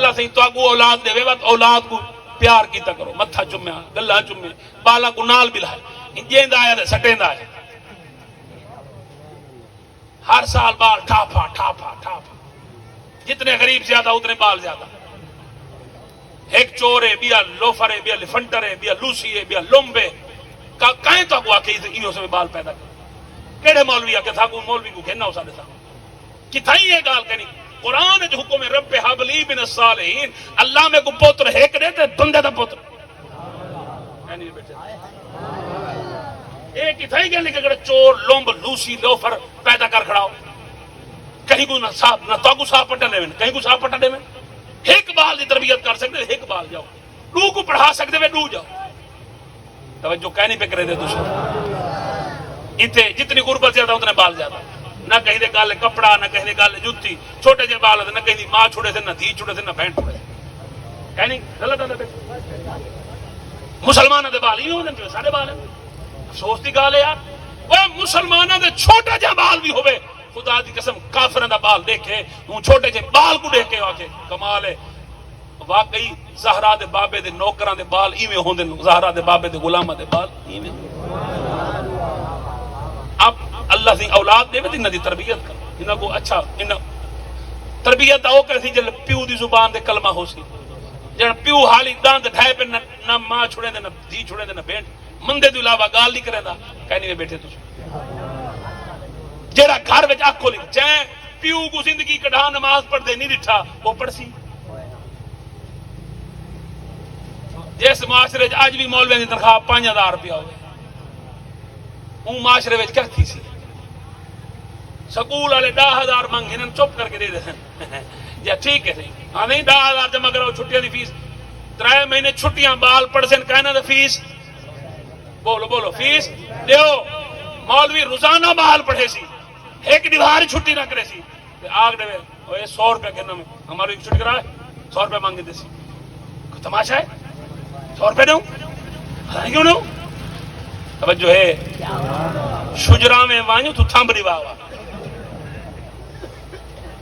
اللہ سے تو کو اولاد دے وے اولاد کو پیار کیتا کرو متھا چومیا گلا چومے بالا کو نال بلائے جیندا آیا تے سٹیندا ہے ہر سال بال ٹھاپا ٹھاپا ٹھاپا جتنے غریب زیادہ اتنے بال زیادہ ایک چور ہے بیا لوفر ہے بیا لفنٹر ہے بیا لوسی ہے بیا لمبے کہیں تو کو آکے ایو سے بال پیدا کر کیڑے مولوی آکے تھا کو مولوی کو کہنا ہو سارے تھا کتھائی یہ گال کرنی قرآن جو حکم ہے رب حب لی من الصالحین اللہ میں کو پوتر ہے کہ دیتے بندے دا پوتر ایک کتھائی کہنے کہ اگر چور لمب لوسی لوفر پیدا کر کھڑا ہو کہیں کو نہ تو کو صاحب پٹا لے کہیں کو صاحب پٹا لے ایک بال دی تربیت کر سکتے ایک بال جاؤ دو کو پڑھا سکتے ہوئے دو جاؤ توجہ کہنے پہ کرے دے دوسرے اتنے جتنی غربت زیادہ اتنے بال زیادہ نہ کہیں دے گال کپڑا نہ کہیں دے گال جوتی چھوٹے جے بال نہ کہیں دی ماں چھوڑے تھے نہ دھی چھوڑے تھے نہ بہن چھوڑے تھے کہنی غلط ہے مسلمانوں دے بال ہی ہونے جو سارے بال ہیں افسوس دی گال ہے یار وہ مسلمانوں دے چھوٹے جے بال بھی ہوئے خدا دی قسم کافروں دا بال دیکھے وہ چھوٹے جے بال کو دیکھ کے آکے کمال ہے واقعی زہرا دے بابے دے نوکراں دے بال ایویں ہوندے زہرا دے بابے دے غلاماں دے بال ایویں اب اللہ سے اولاد دے تے انہاں دی تربیت کر انہاں کو اچھا انہاں تربیت او کیسی جل پیو دی زبان دے کلمہ ہو سی جن پیو حالی دانت ڈھائے پہ نہ ماں چھڑے دے نہ دھی چھڑے دے نہ بہن مندے تو علاوہ گال نہیں کرے دا کہنی میں بیٹھے تو جیڑا گھر وچ اکھ کھولی چیں پیو کو زندگی کڈھا نماز پڑھ دے نہیں ڈٹھا وہ پڑھ سی جس معاشرے اج بھی مولوی دی تنخواہ 5000 روپیہ ہوئے اون معاشرے وچ کیا تھی سی سکول والے 10000 منگ انہاں چپ کر کے دے دے یا ٹھیک ہے ہاں نہیں 10000 جمع کرو چھٹیاں دی فیس 3 مہینے چھٹیاں بال پڑھ سن کہنا دے فیس بولو بولو فیس دیو مولوی روزانہ بال پڑھے سی ایک دیوار چھٹی نہ کرے سی آگ دے اوے 100 روپے کہنا میں ہماری چھٹی کرا 100 روپے مانگے دے سی کوئی تماشا ہے 100 روپے دوں کیوں دوں توجہ ہے شجرا میں وانیو تو تھامبری واوا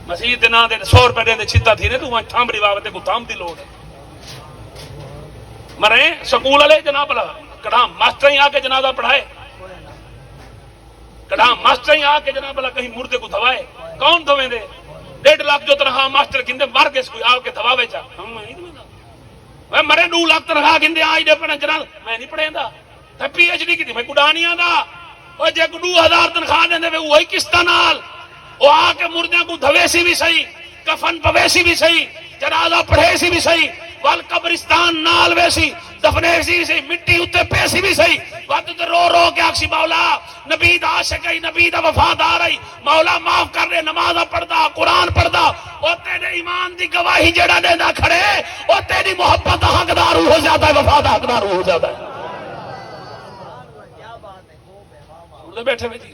مسیح دے نا دے 100 روپے دے چھتا تھی نے تو وہاں تھامبری واوا تے کو تھام دی لوڑ ہے مرے سکول والے جناب لا کڑا ماسٹر ہی آ کے جنازہ پڑھائے کڑا ماسٹر ہی آ کے جناب لا کہیں مردے کو دھوائے کون دھویں دے 1.5 لاکھ جو تنخواہ ماسٹر کندے مار کے کوئی آ کے دھواوے چا ہم نہیں دھویں مرے 2 لاکھ تنخواہ کندے آج دے پڑھنا جنازہ میں نہیں پڑھیں دا تے پی ایچ ڈی کی تھی میں کڈانیاں دا او جے کو 2000 تنخواہ دے دے وہی قسط نال او آ کے مردیاں کو دھوے سی بھی صحیح کفن پوے سی بھی صحیح جنازہ پڑھے سی بھی صحیح وال قبرستان نال ویسی دفنے سی سی مٹی اتے پیسی بھی صحیح وقت تے رو رو کے آکسی مولا نبی دا عاشق ہے نبی دا وفادار ہے مولا معاف کر دے نماز پڑھدا قرآن پڑھدا او تیرے ایمان دی گواہی جڑا دیندا کھڑے او تیری محبت دا حقدار ہو جاتا ہے وفا دا حقدار ہو جاتا ہے بیٹھے ہوئے جی